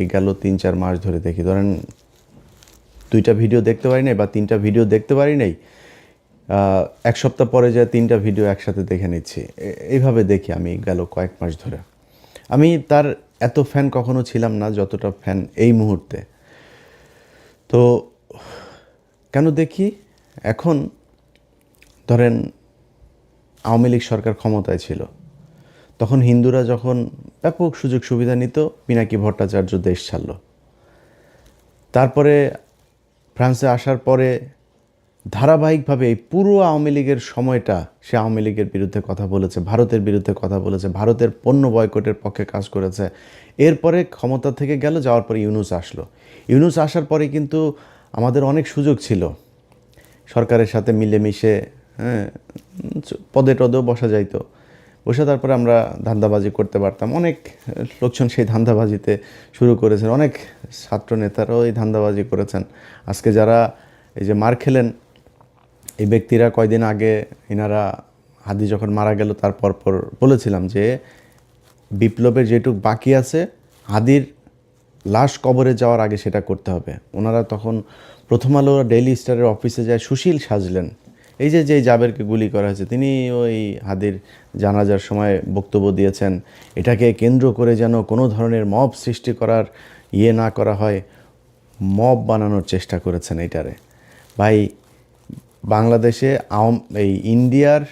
এই গেল ৩-৪ মাস ধরে দেখি, ধরেন ২টা ভিডিও দেখতে পারি নাই বা ৩টা ভিডিও দেখতে পারি নাই, ১ সপ্তাহ পরে যায় ৩টা ভিডিও একসাথে দেখে নিচ্ছি। এইভাবে দেখি আমি গেল কয়েক মাস ধরে। আমি তার এত ফ্যান কখনো ছিলাম না যতটা ফ্যান এই মুহূর্তে। তো কেন দেখি? এখন ধরেন আওয়ামী লীগ সরকার ক্ষমতায় ছিল, তখন হিন্দুরা যখন ব্যাপক সুযোগ সুবিধা নিত, পিনাকি ভট্টাচার্য দেশ ছাড়ল। তারপরে ফ্রান্সে আসার পরে ধারাবাহিকভাবে এই পুরো আওয়ামী লীগের সময়টা সে আওয়ামী লীগের বিরুদ্ধে কথা বলেছে, ভারতের বিরুদ্ধে কথা বলেছে, ভারতের পণ্য বয়কটের পক্ষে কাজ করেছে। এরপরে ক্ষমতা থেকে গেল, যাওয়ার পরে ইউনূস আসলো। ইউনূস আসার পরে কিন্তু আমাদের অনেক সুযোগ ছিল সরকারের সাথে মিলেমিশে, পদে টদেও বসা যাইতো, বসে তারপরে আমরা ধান্দাবাজি করতে পারতাম। অনেক লোকজন সেই ধান্দাবাজিতে শুরু করেছেন, অনেক ছাত্র নেতারাও এই ধান্দাবাজি করেছেন। আজকে যারা এই যে মার খেলেন, এই ব্যক্তিরা কয়দিন আগে এনারা হাদি যখন মারা গেল তারপর বলেছিলাম যে বিপ্লবের যেটুকু বাকি আছে হাদির লাশ কবরে যাওয়ার আগে সেটা করতে হবে। ওনারা তখন প্রথম আলো ডেইলি স্টারের অফিসে যায় সুশীল সাজলেন। এই যে জাবেরকে গুলি করা হয়েছে, তিনি ওই হাদির জানাজার সময় বক্তব্য দিয়েছেন, এটাকে কেন্দ্র করে যেন কোনো ধরনের মব সৃষ্টি করার না করা হয়, মব বানানোর চেষ্টা করেছেন এটারে। ভাই, বাংলাদেশে এই ইন্ডিয়ার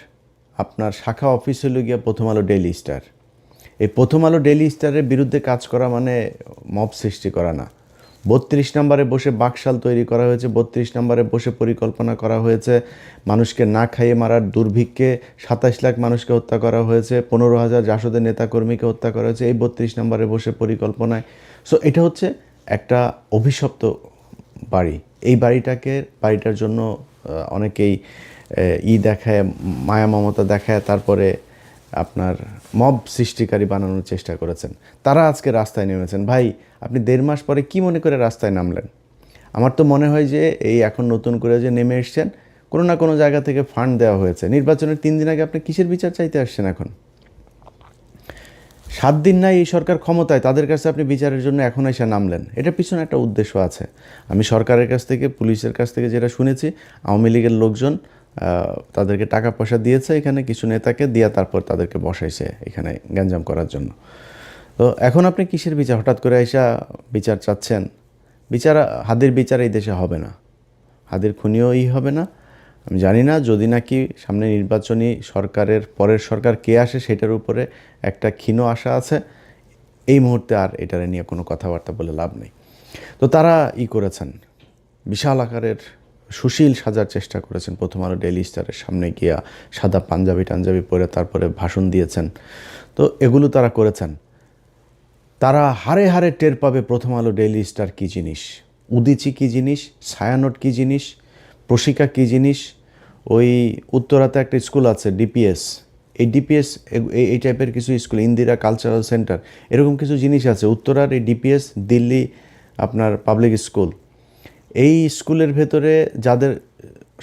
আপনার শাখা অফিস হলো গিয়া প্রথম আলো ডেইলি স্টার। এই প্রথম আলো ডেইলি স্টারের বিরুদ্ধে কাজ করা মানে মব সৃষ্টি করা না। ৩২ নম্বরে বসে বাকশাল তৈরি করা হয়েছে, ৩২ নম্বরে বসে পরিকল্পনা করা হয়েছে মানুষকে না খাইয়ে মারার, দুর্ভিক্ষে ২৭ লাখ মানুষকে হত্যা করা হয়েছে, ১৫,০০০ জাসদের নেতাকর্মীকে হত্যা করা হয়েছে এই 32 নম্বরে বসে পরিকল্পনায়। সো এটা হচ্ছে একটা অভিশপ্ত বাড়ি। এই বাড়িটার জন্য অনেকেই দেখায়, মায়া মমতা দেখায়, তারপরে আপনার মব সৃষ্টিকারী বানানোর চেষ্টা করেছেন। তারা আজকে রাস্তায় নেমেছেন। ভাই, আপনি ১.৫ মাস পরে কি মনে করে রাস্তায় নামলেন? আমার তো মনে হয় যে এই এখন নতুন করে যে নেমে এসছেন, কোনো না কোনো জায়গা থেকে ফান্ড দেওয়া হয়েছে। নির্বাচনের ৩ দিন আগে আপনি কিসের বিচার চাইতে আসছেন এখন? ৭ দিন নাই এই সরকার ক্ষমতায়, তাদের কাছে আপনি বিচারের জন্য এখন এসে নামলেন। এটার পিছনে একটা উদ্দেশ্য আছে। আমি সরকারের কাছ থেকে, পুলিশের কাছ থেকে যেটা শুনেছি, আওয়ামী লীগের লোকজন তাদেরকে টাকা পয়সা দিয়েছে এখানে কিছু নেতাকে দিয়া, তারপর তাদেরকে বসাইছে এখানে গ্যাঞ্জাম করার জন্য। তো এখন আপনি কিসের বিচার? হঠাৎ করে আইসা বিচার চাচ্ছেন? হাদির বিচার এই দেশে হবে না, হাদির খুনিও হবে না। আমি জানি না, যদি নাকি সামনে নির্বাচনী সরকারের পরের সরকার কে আসে সেটার উপরে একটা ক্ষীণ আশা আছে। এই মুহূর্তে আর এটারে নিয়ে কোনো কথাবার্তা বলে লাভ নেই। তো তারা করেছেন, বিশাল আকারের সুশীল সাজার চেষ্টা করেছেন। প্রথম আলো ডেইলি স্টারের সামনে গিয়া সাদা পাঞ্জাবি পরে তারপরে ভাষণ দিয়েছেন। তো এগুলো তারা করেছেন। তারা হারে হারে টের পাবে প্রথম আলো ডেইলি স্টার কী জিনিস, উদীচী কী জিনিস, ছায়ানট কী জিনিস, প্রশিকা কী জিনিস। ওই উত্তরাতে একটা স্কুল আছে ডিপিএস, এই ডিপিএস এই টাইপের কিছু স্কুল, ইন্দিরা কালচারাল সেন্টার, এরকম কিছু জিনিস আছে উত্তরার। এই ডিপিএস দিল্লি আপনার পাবলিক স্কুল, এই স্কুলের ভেতরে যাদের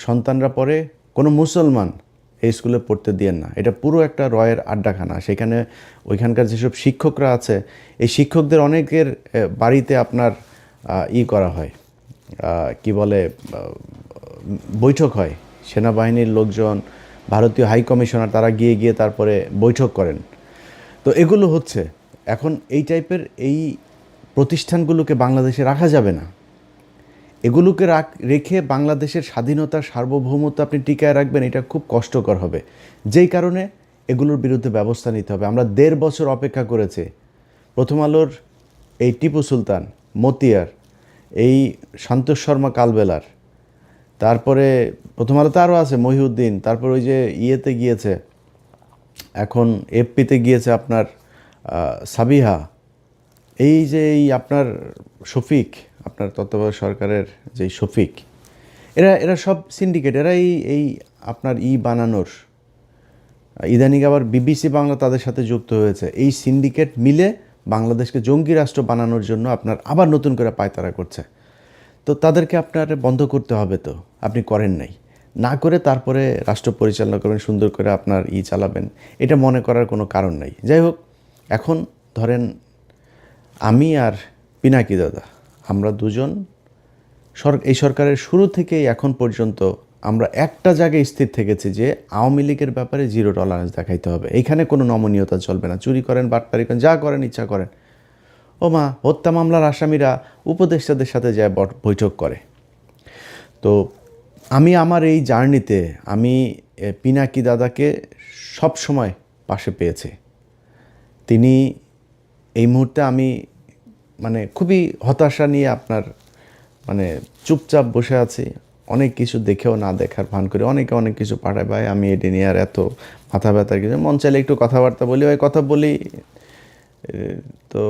সন্তানরা পড়ে, কোনো মুসলমান এই স্কুলে পড়তে দিয়েন না। এটা পুরো একটা রয়ের আড্ডাখানা। সেখানে ওইখানকার যেসব শিক্ষকরা আছে, এই শিক্ষকদের অনেকের বাড়িতে আপনার করা হয়, কি বলে, বৈঠক হয়। সেনাবাহিনীর লোকজন, ভারতীয় হাই কমিশনার, তারা গিয়ে তারপরে বৈঠক করেন। তো এগুলো হচ্ছে এখন এই টাইপের এই প্রতিষ্ঠানগুলোকে বাংলাদেশে রাখা যাবে না। এগুলোকে রেখে বাংলাদেশের স্বাধীনতার সার্বভৌমত্ব আপনি টিকায় রাখবেন, এটা খুব কষ্টকর হবে। যেই কারণে এগুলোর বিরুদ্ধে ব্যবস্থা নিতে হবে। আমরা ১.৫ বছর অপেক্ষা করেছি। প্রথম আলোর এই টিপু সুলতান, মতিয়ার, এই সন্তোষ শর্মা কালবেলার, তারপরে প্রথম আলোতে আরও আছে মহিউদ্দিন, তারপর ওই যে ইয়েতে গিয়েছে, এখন এফপিতে গিয়েছে আপনার সাবিহা, এই যে আপনার শফিক, আপনার তত্ত্বাবধায়ক সরকারের যে শফিক, এরা সব সিন্ডিকেট। এরা এই আপনার বানানোর, ইদানিং আবার বিবিসি বাংলা তাদের সাথে যুক্ত হয়েছে। এই সিন্ডিকেট মিলে বাংলাদেশকে জঙ্গি রাষ্ট্র বানানোর জন্য আপনার আবার নতুন করে পায়তারা করছে। তো তাদেরকে আপনার বন্ধ করতে হবে। তো আপনি করেন নাই, না করে তারপরে রাষ্ট্র পরিচালনা করবেন, সুন্দর করে আপনার চালাবেন, এটা মনে করার কোনো কারণ নাই। যাই হোক, এখন ধরেন আমি আর পিনাকি দাদা, আমরা দুজন এই সরকারের শুরু থেকেই এখন পর্যন্ত আমরা একটা জায়গায় স্থির থেকেছি যে আওয়ামী লীগের ব্যাপারে জিরো টলারেন্স দেখাইতে হবে। এইখানে কোনো নমনীয়তা চলবে না। চুরি করেন, বাটপারি করেন, যা করেন ইচ্ছা করেন। ও মা, হত্যা মামলার আসামিরা উপদেষ্টাদের সাথে যায় বৈঠক করে। তো আমি আমার এই জার্নিতে আমি পিনাকি দাদাকে সব সময় পাশে পেয়েছি। তিনি এই মুহূর্তে আমি মানে খুবই হতাশা নিয়ে আপনার মানে চুপচাপ বসে আছি। অনেক কিছু দেখেও না দেখার ভান করে অনেকে অনেক কিছু পাঠায়, ভাই আমি এটি নিয়ে আর এত মাথা ব্যথার কিছু, মন চাইলে একটু কথাবার্তা বলি, ওই কথা বলি। তো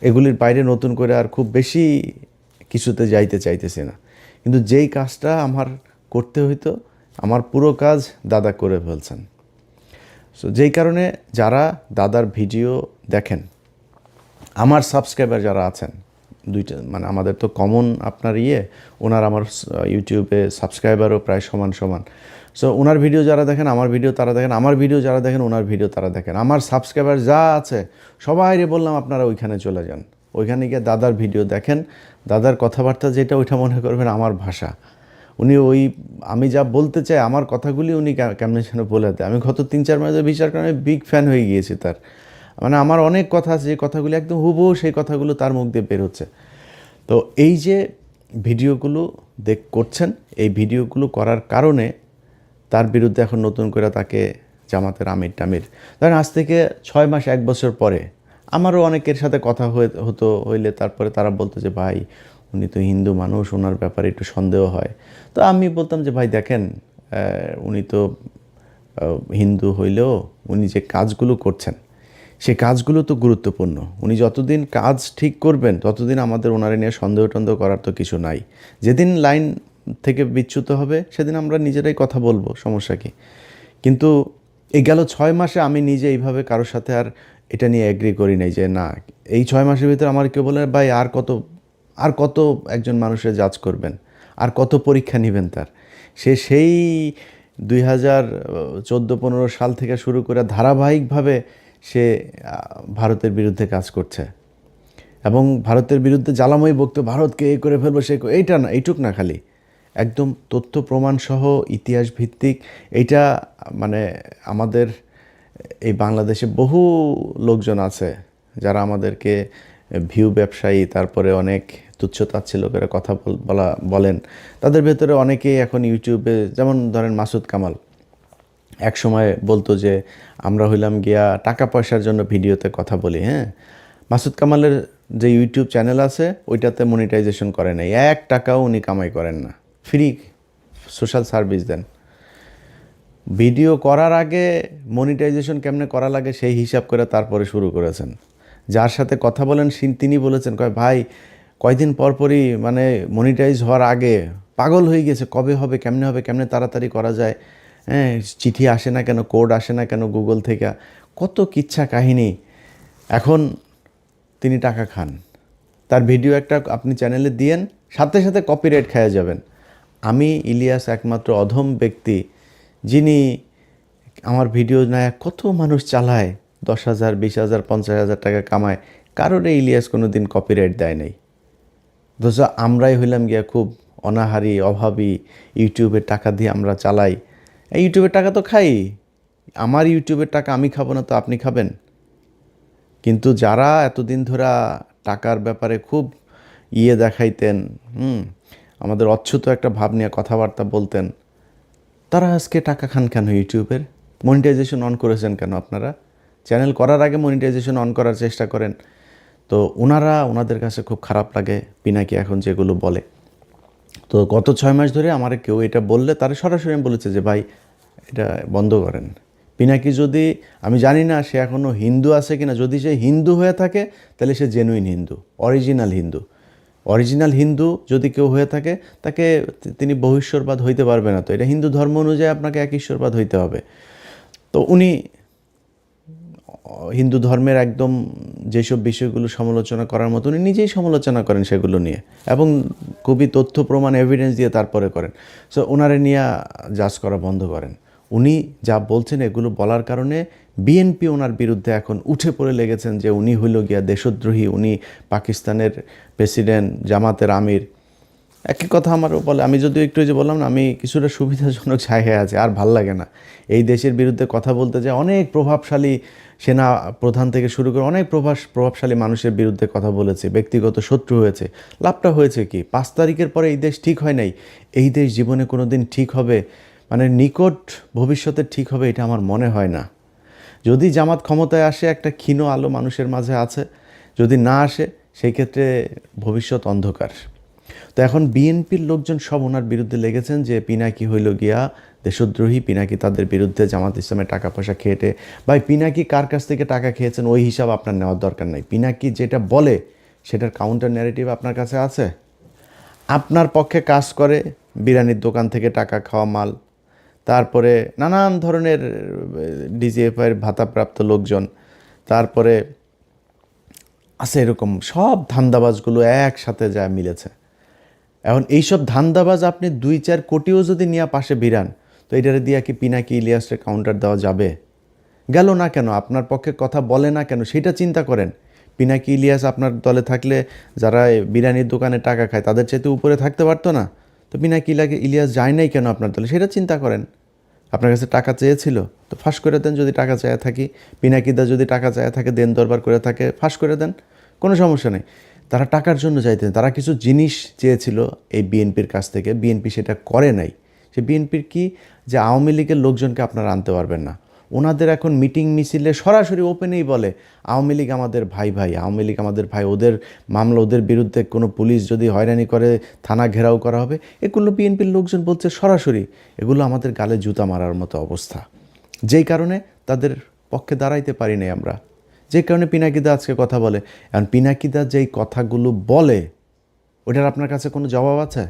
এগুলির বাইরে নতুন করে আর খুব বেশি কিছুতে যাইতে চাইতেছি না। কিন্তু যেই কাজটা আমার করতে হইতো, আমার পুরো কাজ দাদা করে ফেলছেন। সো যেই কারণে যারা দাদার ভিডিও দেখেন, আমার সাবস্ক্রাইবার যারা আছেন, দুইটা মানে আমাদের তো কমন আপনার ওনার আমার ইউটিউবে সাবস্ক্রাইবারও প্রায় সমান সমান। সো ওনার ভিডিও যারা দেখেন, আমার ভিডিও তারা দেখেন, আমার ভিডিও যারা দেখেন, ওনার ভিডিও তারা দেখেন। আমার সাবস্ক্রাইবার যা আছে সবাইরে বললাম আপনারা ওইখানে চলে যান, ওইখানে গিয়ে দাদার ভিডিও দেখেন। দাদার কথাবার্তা যেটা, ওইটা মনে করবেন আমার ভাষা। উনি আমি যা বলতে চাই, আমার কথাগুলি উনি কেমনে যেন বলে দেয়। আমি গত 3-4 মাসের বিচার কারণে বিগ ফ্যান হয়ে গিয়েছি তার। মানে আমার অনেক কথা আছে, যে কথাগুলি একদম হুবহু সেই কথাগুলো তার মুখ দিয়ে বের হচ্ছে। তো এই যে ভিডিওগুলো করছেন, এই ভিডিওগুলো করার কারণে তার বিরুদ্ধে এখন নতুন করে তাকে জামাতের আমির টামির, ধরেন আজ থেকে 6 মাস 1 বছর পরে আমারও অনেকের সাথে কথা হইলে তারপরে তারা বলতো যে ভাই উনি তো হিন্দু মানুষ, ওনার ব্যাপারে একটু সন্দেহ হয়। তো আমি বলতাম যে ভাই দেখেন, উনি তো হিন্দু হইলেও উনি যে কাজগুলো করছেন সে কাজগুলো তো গুরুত্বপূর্ণ। উনি যতদিন কাজ ঠিক করবেন ততদিন আমাদের ওনারে নিয়ে সন্দেহ টন্দেহ করার তো কিছু নাই। যেদিন লাইন থেকে বিচ্যুত হবে সেদিন আমরা নিজেরাই কথা বলবো, সমস্যা কি। কিন্তু এই গেল 6 মাসে আমি নিজে এইভাবে কারোর সাথে আর এটা নিয়ে এগ্রি করি নাই যে না, এই 6 মাসের ভিতরে আমার কেউ বলে ভাই আর কত একজন মানুষের জাজ করবেন, আর কত পরীক্ষা নেবেন তার। সেই 2014-15 সাল থেকে শুরু করে ধারাবাহিকভাবে সে ভারতের বিরুদ্ধে কাজ করছে এবং ভারতের বিরুদ্ধে জ্বালাময়ী বক্তব্য, ভারতকে এই করে ফেলবো সে, এইটা না, এইটুক না, খালি একদম তথ্য প্রমাণ সহ ইতিহাস ভিত্তিক। এইটা মানে আমাদের এই বাংলাদেশে বহু লোকজন আছে যারা আমাদেরকে ভিউ ব্যবসায়ী, তারপরে অনেক তুচ্ছতাচ্ছিল্য করে কথা বলেন। তাদের ভেতরে অনেকেই এখন ইউটিউবে, যেমন ধরেন মাসুদ কামাল এক সময় বলতো যে আমরা হইলাম গিয়া টাকা পয়সার জন্য ভিডিওতে কথা বলি। হ্যাঁ, মাসুদ কামালের যে ইউটিউব চ্যানেল আছে ওইটাতে মনিটাইজেশন করে নাই, 1 টাকাও উনি কামাই করেন না, ফ্রি সোশ্যাল সার্ভিস দেন। ভিডিও করার আগে মনিটাইজেশন কেমনে করা লাগে সেই হিসাব করে তারপরে শুরু করেছেন। যার সাথে কথা বলেন তিনি বলেছেন, ভাই কয়দিন পরপরই মানে মনিটাইজ হওয়ার আগে পাগল হয়ে গেছে, কবে হবে, কেমনে তাড়াতাড়ি করা যায়। হ্যাঁ, চিঠি আসে না কেন, কোড আসে না কেন গুগল থেকে, কত কিচ্ছা কাহিনী। এখন তিনি টাকা খান, তার ভিডিও একটা আপনি চ্যানেলে দিয়েন, সাথে সাথে কপিরাইট খেয়ে যাবেন। আমি ইলিয়াস একমাত্র অধম ব্যক্তি যিনি আমার ভিডিও নেয় কত মানুষ চালায়, 10,000, 20,000, 50,000 টাকা কামায়, কারোরে ইলিয়াস কোনো দিন কপিরাইট দেয় নাই। অথচ আমরাই হইলাম গিয়া খুব অনাহারি, অভাবী, ইউটিউবের টাকা দিয়ে আমরা চালাই। এই ইউটিউবের টাকা তো খাই, আমার ইউটিউবের টাকা আমি খাবো না তো আপনি খাবেন? কিন্তু যারা এতদিন ধরে টাকার ব্যাপারে খুব দেখাইতেন, আমাদের অচ্ছুত একটা ভাব নিয়ে কথাবার্তা বলতেন, তারা আজকে টাকা খান কেন? ইউটিউবের মনিটাইজেশন অন করেছেন কেন আপনারা? চ্যানেল করার আগে মনিটাইজেশন অন করার চেষ্টা করেন। তো ওনাদের কাছে খুব খারাপ লাগে পিনাকি এখন যেগুলো বলে। তো গত 6 মাস ধরে আমার কেউ এটা বললে তারা সরাসরি বলেছে যে ভাই এটা বন্ধ করেন। পিনাকি যদি, আমি জানি না সে এখনও হিন্দু আছে কিনা, যদি সে হিন্দু হয়ে থাকে তাহলে সে জেনুইন হিন্দু, অরিজিনাল হিন্দু যদি কেউ হয়ে থাকে তাকে তিনি বহুশ্বরবাদ হইতে পারবে না। তো এটা হিন্দু ধর্ম অনুযায়ী আপনাকে এক ঈশ্বরবাদ হইতে হবে। তো উনি হিন্দু ধর্মের একদম যেসব বিষয়গুলো সমালোচনা করার মতো উনি নিজেই সমালোচনা করেন সেগুলো নিয়ে, এবং খুবই তথ্য প্রমাণ এভিডেন্স দিয়ে তারপরে করেন। সো ওনারে নিয়ে জাজ করা বন্ধ করেন। উনি যা বলছেন এগুলো বলার কারণে বিএনপি ওনার বিরুদ্ধে এখন উঠে পড়ে লেগেছেন যে উনি হইল গিয়া দেশদ্রোহী, উনি পাকিস্তানের প্রেসিডেন্ট, জামাতের আমির। একই কথা আমারও বলে। আমি যদিও একটু যে বললাম না, আমি কিছুটা সুবিধাজনক জায়গায় আছি, আর ভাল লাগে না এই দেশের বিরুদ্ধে কথা বলতে। যে অনেক প্রভাবশালী সেনা প্রধান থেকে শুরু করে অনেক প্রভাবশালী মানুষের বিরুদ্ধে কথা বলেছে, ব্যক্তিগত শত্রু হয়েছে। লাভটা হয়েছে কি? 5 তারিখের পরে এই দেশ ঠিক হয় নাই। এই দেশ জীবনে কোনো দিন ঠিক হবে, মানে নিকট ভবিষ্যতে ঠিক হবে, এটা আমার মনে হয় না। যদি জামাত ক্ষমতায় আসে, একটা ক্ষীণ আলো মানুষের মাঝে আছে। যদি না আসে, সেই ক্ষেত্রে ভবিষ্যৎ অন্ধকার। তো এখন বিএনপির লোকজন সব ওনার বিরুদ্ধে লেগেছেন যে পিনাকি হইল গিয়া দেশদ্রোহী, পিনাকি তাদের বিরুদ্ধে জামাত ইসলামের টাকা পয়সা খেয়েটে। ভাই, পিনাকি কার কাছ থেকে টাকা খেয়েছেন ওই হিসাব আপনার নেওয়ার দরকার নাই। পিনাকি যেটা বলে সেটার কাউন্টার ন্যারেটিভ আপনার কাছে আছে। আপনার পক্ষে কাজ করে বিরিয়ানির দোকান থেকে টাকা খাওয়া মাল, তারপরে নানান ধরনের ডিজিএফআইয়ের ভাতাপ্রাপ্ত লোকজন, তারপরে আছে এরকম সব ধান্দাবাজগুলো একসাথে যা মিলেছে। এখন এইসব ধান্দাবাজ আপনি 2-4 কোটিও যদি নিয়ে পাশে ভিড়ান, তো এটারে দিয়া কি পিনাকি ইলিয়াসের কাউন্টার দেওয়া যাবে? গেল না কেন? আপনার পক্ষে কথা বলে না কেন? সেটা চিন্তা করেন। পিনাকি ইলিয়াস আপনার দলে থাকলে যারা বিরিয়ানির দোকানে টাকা খায় তাদের চাইতে উপরে থাকতে পারতো না? তো পিনাকি ইলিয়াস যায় নাই কেন আপনার দলে? সেটা চিন্তা করেন। আপনার কাছে টাকা চেয়েছিল, তো ফাঁস করে দেন। যদি টাকা চেয়ে থাকি, পিনাকিদা যদি টাকা চেয়ে থাকে, দেন দরবার করে থাকে, ফাঁস করে দেন, কোনো সমস্যা নেই। তারা টাকার জন্য চাইতেন, তারা কিছু জিনিস চেয়েছিল এই বিএনপির কাছ থেকে, বিএনপি সেটা করে নাই। সে বিএনপির কি, যে আওয়ামী লীগের লোকজনকে আপনারা আনতে পারবেন না। ওনাদের এখন মিটিং মিছিলে সরাসরি ওপেনেই বলে আওয়ামী লীগ আমাদের ভাই ভাই, আওয়ামী লীগ আমাদের ভাই, ওদের মামলা, ওদের বিরুদ্ধে কোনো পুলিশ যদি হয়রানি করে থানা ঘেরাও করা হবে। এগুলো বিএনপির লোকজন বলছে সরাসরি। এগুলো আমাদের গালে জুতা মারার মতো অবস্থা, যেই কারণে তাদের পক্ষে দাঁড়াইতে পারি নাই আমরা, যে কারণে পিনাকিদা আজকে কথা বলে। এখন পিনাকিদা যেই কথাগুলো বলে, ওটার আপনার কাছে কোনো জবাব আছে?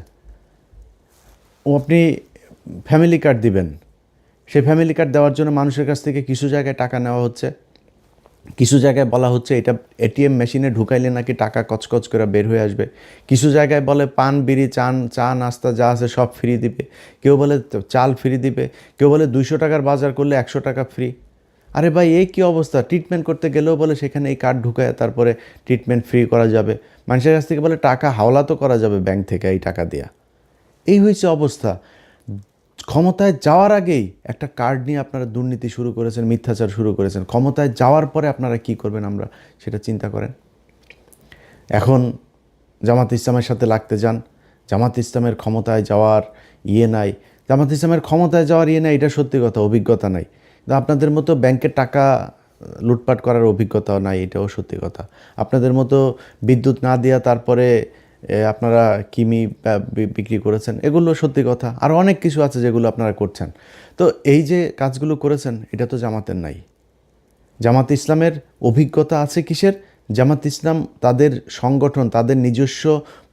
ও আপনি ফ্যামিলি কার্ড দিবেন, সেই ফ্যামিলি কার্ড দেওয়ার জন্য মানুষের কাছ থেকে কিছু জায়গায় টাকা নেওয়া হচ্ছে, কিছু জায়গায় বলা হচ্ছে এটা এটিএম মেশিনে ঢুকাইলে নাকি টাকা কচকচ করে বের হয়ে আসবে, কিছু জায়গায় বলে পান বিড়ি চা নাস্তা যা আছে সব ফ্রি দিবে, কেউ বলে চাল ফ্রি দিবে, কেউ বলে 200 টাকার বাজার করলে 100 টাকা ফ্রি। আরে ভাই, এই কী অবস্থা? ট্রিটমেন্ট করতে গেলেও বলে সেখানে এই কার্ড ঢুকায় তারপরে ট্রিটমেন্ট ফ্রি করা যাবে। মানুষের কাছ থেকে বলে টাকা হাওলা তো করা যাবে ব্যাংক থেকে এই টাকা দেওয়া। এই হয়েছে অবস্থা। ক্ষমতায় যাওয়ার আগেই একটা কার্ড নিয়ে আপনারা দুর্নীতি শুরু করেছেন, মিথ্যাচার শুরু করেছেন। ক্ষমতায় যাওয়ার পরে আপনারা কি করবেন আমরা সেটা চিন্তা করেন। এখন জামাত ইসলামের সাথে লাগতে যান, জামাত ইসলামের ক্ষমতায় যাওয়ার নাই। জামাত ইসলামের ক্ষমতায় যাওয়ার নাই, এটা সত্যি কথা, অভিজ্ঞতা নাই। কিন্তু আপনাদের মতো ব্যাংকের টাকা লুটপাট করার অভিজ্ঞতাও নাই, এটাও সত্যি কথা। আপনাদের মতো বিদ্যুৎ না দেওয়া তারপরে আপনারা কিমি বিক্রি করেছেন, এগুলো সত্যি কথা। আর অনেক কিছু আছে যেগুলো আপনারা করছেন। তো এই যে কাজগুলো করেছেন, এটা তো জামাতের নাই। জামাত ইসলামের অভিজ্ঞতা আছে কিসের? জামাত ইসলাম তাদের সংগঠন, তাদের নিজস্ব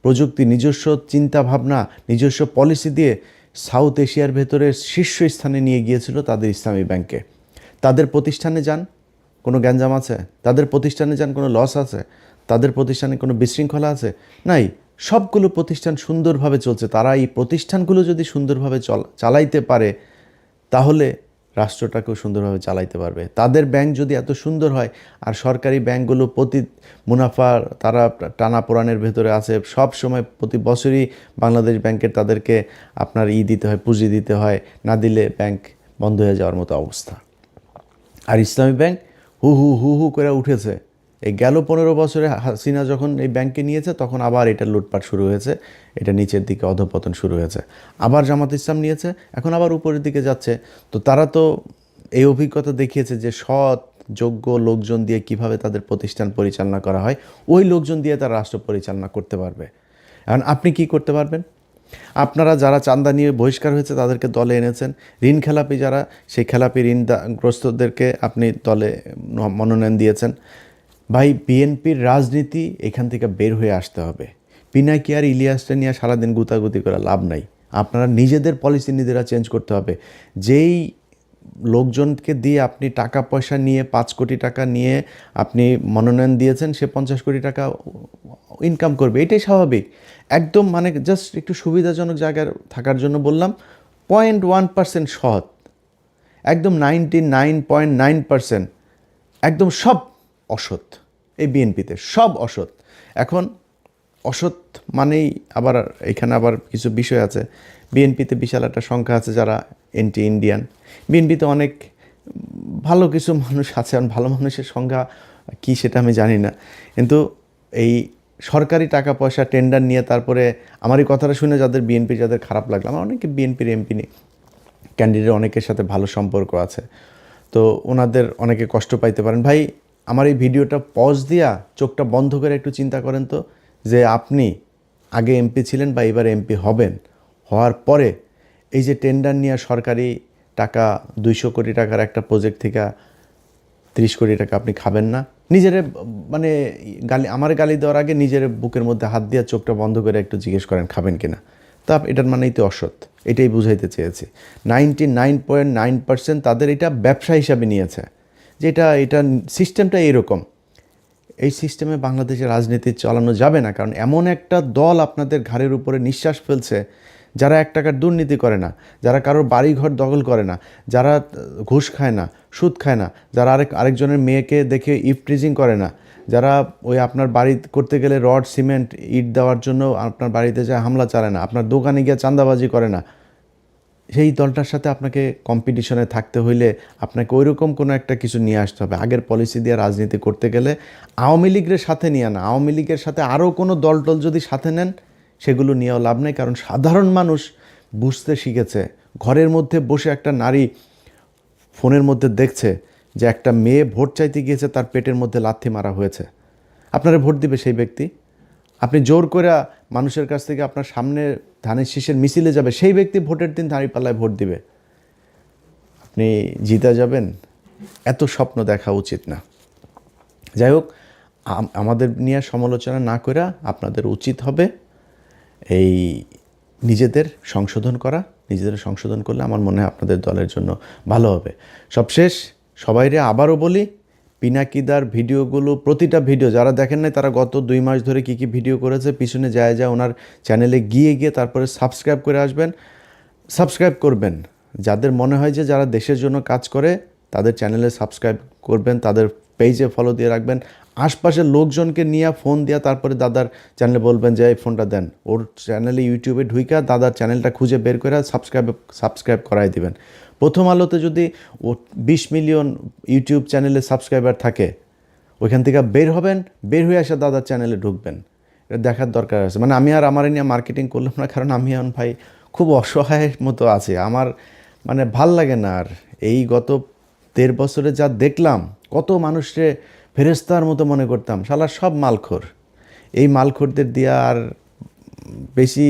প্রযুক্তি, নিজস্ব চিন্তাভাবনা, নিজস্ব পলিসি দিয়ে সাউথ এশিয়ার ভেতরে শীর্ষস্থানে নিয়ে গিয়েছিল তাদের ইসলামী ব্যাংকে। তাদের প্রতিষ্ঠানে যান, কোনো গ্যাঞ্জাম আছে? তাদের প্রতিষ্ঠানে যান, কোনো লস আছে? তাদের প্রতিষ্ঠানে কোনো বিশৃঙ্খলা আছে? নাই। সবগুলো প্রতিষ্ঠান সুন্দরভাবে চলছে। তারা এই প্রতিষ্ঠানগুলো যদি সুন্দরভাবে চালাইতে পারে, তাহলে রাষ্ট্রটাকেও সুন্দরভাবে চালাইতে পারবে। তাদের ব্যাংক যদি এত সুন্দর হয়, আর সরকারি ব্যাংকগুলো প্রতি মুনাফার তারা টানাপোড়ানের ভেতরে আছে, সব সময় প্রতি বছরই বাংলাদেশ ব্যাংকের তাদেরকে আপনার দিতে হয়, পুঁজি দিতে হয়, না দিলে ব্যাংক বন্ধ হয়ে যাওয়ার মতো অবস্থা। আর ইসলামী ব্যাংক হু হু হু হু করে উঠেছে। এই গেল 15 বছরে হাসিনা যখন এই ব্যাংকে নিয়েছে, তখন আবার এটা লুটপাট শুরু হয়েছে, এটা নিচের দিকে অধঃপতন শুরু হয়েছে। আবার জামাত ইসলাম নিয়েছে, এখন আবার উপরের দিকে যাচ্ছে। তো তারা তো এই অভিজ্ঞতা দেখিয়েছে যে সৎ যোগ্য লোকজন দিয়ে কিভাবে তাদের প্রতিষ্ঠান পরিচালনা করা হয়, ওই লোকজন দিয়ে তারা রাষ্ট্র পরিচালনা করতে পারবে। এখন আপনি কি করতে পারবেন? আপনারা যারা চাঁদা নিয়ে বহিষ্কার হয়েছে তাদেরকে দলে এনেছেন, ঋণ খেলাপি যারা, সেই খেলাপি ঋণগ্রস্তদেরকে আপনি দলে মনোনয়ন দিয়েছেন। ভাই, বিএনপির রাজনীতি এখান থেকে বের হয়ে আসতে হবে। পিনাকি আর ইলিয়াসটা নিয়ে সারাদিন গুতাগুতি করে লাভ নাই। আপনারা নিজেদের পলিসি নিজেরা চেঞ্জ করতে হবে। যেই লোকজনকে দিয়ে আপনি টাকা পয়সা নিয়ে 5 কোটি টাকা নিয়ে আপনি মনোনয়ন দিয়েছেন, সে 50 কোটি টাকা ইনকাম করবে, এটাই স্বাভাবিক। একদম মানে জাস্ট একটু সুবিধাজনক জায়গায় থাকার জন্য বললাম, 0.1% সৎ, একদম 99.9% একদম সব অসৎ এই বিএনপিতে, সব অসৎ। এখন অসৎ মানেই আবার এখানে আবার কিছু বিষয় আছে। বিএনপিতে বিশাল একটা সংখ্যা আছে যারা এন্টি ইন্ডিয়ান। বিএনপিতে অনেক ভালো কিছু মানুষ আছে, ভালো মানুষের সংখ্যা কী সেটা আমি জানি না, কিন্তু এই সরকারি টাকা পয়সা টেন্ডার নিয়ে তারপরে আমার এই কথাটা শুনে যাদের খারাপ লাগলো, আমার অনেকে বিএনপির এমপি ক্যান্ডিডেট অনেকের সাথে ভালো সম্পর্ক আছে, তো ওনাদের অনেকে কষ্ট পাইতে পারেন। ভাই আমার এই ভিডিওটা পজ দিয়া চোখটা বন্ধ করে একটু চিন্তা করেন তো, যে আপনি আগে এমপি ছিলেন বা এবার এমপি হবেন, হওয়ার পরে এই যে টেন্ডার নিয়ে সরকারি টাকা 200 কোটি টাকার একটা প্রজেক্ট থেকে 30 কোটি টাকা আপনি খাবেন না? নিজেরে মানে গালি দেওয়ার আগে নিজের বুকের মধ্যে হাত দিয়ে চোখটা বন্ধ করে একটু জিজ্ঞেস করেন খাবেন কিনা। তা এটার মানেই তো অসৎ, এটাই বুঝাইতে চেয়েছি। 99.9% তাদের এটা ব্যবসা হিসাবে নিয়েছে, যে এটা সিস্টেমটা এরকম। এই সিস্টেমে বাংলাদেশের রাজনীতি চালানো যাবে না, কারণ এমন একটা দল আপনাদের ঘাড়ের উপরে নিঃশ্বাস ফেলছে, যারা 1 টাকার দুর্নীতি করে না, যারা কারোর বাড়িঘর দখল করে না, যারা ঘুষ খায় না, সুদ খায় না, যারা আরেকজনের মেয়েকে দেখে ইফটিজিং করে না, যারা ওই আপনার বাড়ি করতে গেলে রড সিমেন্ট ইট দেওয়ার জন্য আপনার বাড়িতে যায় হামলা চালায় না, আপনার দোকানে গিয়ে চাঁদাবাজি করে না, সেই দলটার সাথে আপনাকে কম্পিটিশনে থাকতে হইলে আপনাকে ওইরকম কোনো একটা কিছু নিয়ে আসতে হবে। আগের পলিসি দিয়ে রাজনীতি করতে গেলে আওয়ামী লীগের সাথে নিয়ে না, আওয়ামী লীগের সাথে আরও কোনো দল যদি সাথে নেন সেগুলো নিয়েও লাভ নেই, কারণ সাধারণ মানুষ বুঝতে শিখেছে। ঘরের মধ্যে বসে একটা নারী ফোনের মধ্যে দেখছে যে একটা মেয়ে ভোট চাইতে গিয়েছে, তার পেটের মধ্যে লাথি মারা হয়েছে, আপনারা ভোট দিবে সেই ব্যক্তি? আপনি জোর করে মানুষের কাছ থেকে আপনার সামনে ধানের শীষের মিছিলে যাবে, সেই ব্যক্তি ভোটের দিন দাঁড়িপাল্লায় ভোট দিবে? আপনি জিতে যাবেন? এত স্বপ্ন দেখা উচিত না। যাই হোক, আমাদের নিয়ে সমালোচনা না করে আপনাদের উচিত হবে এই নিজেদের সংশোধন করা। নিজেদের সংশোধন করলে আমার মনে হয় আপনাদের দলের জন্য ভালো হবে। সবশেষ সবাইরে আবারও বলি, পিনাকিদার ভিডিওগুলো, প্রতিটা ভিডিও যারা দেখেন নাই তারা গত 2 মাস ধরে কী ভিডিও করেছে পিছনে যায় ওনার চ্যানেলে গিয়ে তারপরে সাবস্ক্রাইব করে আসবেন, সাবস্ক্রাইব করবেন। যাদের মনে হয় যে যারা দেশের জন্য কাজ করে তাদের চ্যানেলে সাবস্ক্রাইব করবেন, তাদের পেজে ফলো দিয়ে রাখবেন। আশপাশের লোকজনকে নিয়ে ফোন দিয়ে তারপরে দাদার চ্যানেলে বলবেন যে এই ফোনটা দেন, ওর চ্যানেলে ইউটিউবে ঢুইকা দাদার চ্যানেলটা খুঁজে বের করে সাবস্ক্রাইব করাই দিবেন। প্রথম আলোতে যদি 20 মিলিয়ন ইউটিউব চ্যানেলে সাবস্ক্রাইবার থাকে, ওইখান থেকে বের হবেন, বের হয়ে আসে দাদার চ্যানেলে ঢুকবেন। এটা দেখার দরকার আছে। মানে আমি আর আমার নিয়ে মার্কেটিং করলাম না, কারণ আমি এখন ভাই খুব অসহায়ের মতো আছি। আমার মানে ভাল লাগে না আর। এই গত 1.5 বছরে যা দেখলাম, কত মানুষকে ফেরেস্তার মতো মনে করতাম, শালা সব মালখোর। এই মালখোরদের দিয়ে আর বেশি